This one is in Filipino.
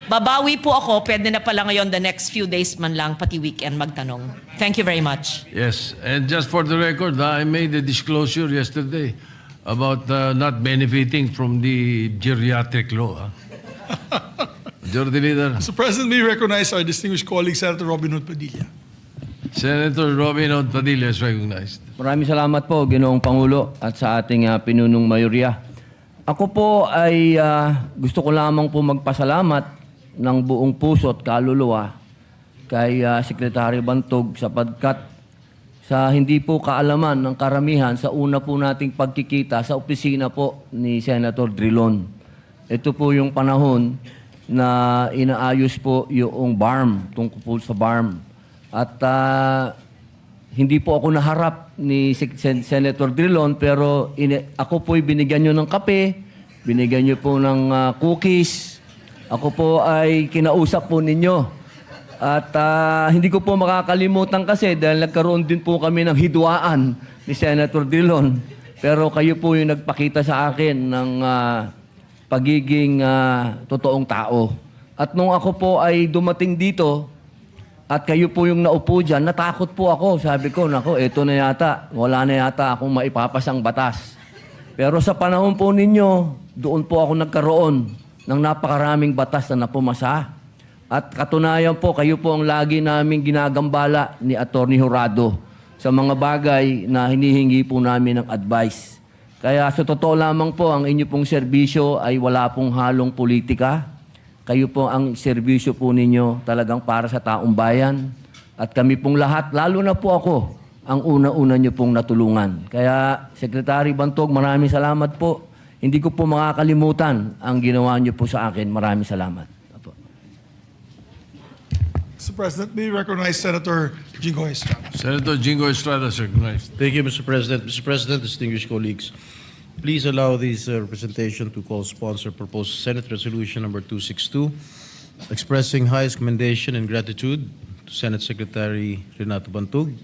babawi po ako, pwede na pala ngayon the next few days man lang, pati weekend magtanong. Thank you very much. Yes, and just for the record, I made a disclosure yesterday about not benefiting from the geriatric law. Majority Leader. Mr. President, we recognize our distinguished colleague, Senator Robin Hood Padilla. Senator Robin Hood Padilla is recognized. Maraming salamat po, Ginoong Pangulo, at sa ating pinunong mayorya. Ako po ay gusto ko lamang po magpasalamat ng buong puso at kaluluwa kay Secretary Bantog sapagkat sa hindi po kaalaman ng karamihan sa una po nating pagkikita sa opisina po ni Senator Drilon. Ito po yung panahon na inaayos po yung BARM, tungkol po sa BARM. At hindi po ako naharap ni Senator Drilon pero ako po'y binigyan nyo ng kape, binigyan nyo po ng cookies. Ako po ay kinausap po ninyo. At hindi ko po makakalimutan kasi dahil nagkaroon din po kami ng hidwaan ni Senator Drilon. Pero kayo po yung nagpakita sa akin ng pagiging totoong tao. At nung ako po ay dumating dito at kayo po yung naupo dyan, natakot po ako. Sabi ko, nako, eto na yata. Wala na yata akong maipapasang batas. Pero sa panahon po ninyo, doon po ako nagkaroon ng napakaraming batas na napumasa. At katunayan po, kayo po ang lagi namin ginagambala ni Atty. Jurado sa mga bagay na hinihingi po namin ng advice. Kaya sa totoo lamang po, ang inyo pong serbisyo ay wala pong halong politika. Kayo po ang serbisyo po ninyo talagang para sa taong bayan. At kami pong lahat, lalo na po ako, ang una-una nyo pong natulungan. Kaya, Secretary Bantog, maraming salamat po. Hindi ko po makakalimutan ang ginawa niyo po sa akin. Maraming salamat. Apo. Mr. President, we recognize Senator Jingo Estrada. Senator Jingo Estrada is recognized. Thank you, Mr. President. Mr. President, distinguished colleagues, please allow this representation to co-sponsor proposed Senate Resolution number 262, expressing highest commendation and gratitude to Senate Secretary Renato Bantog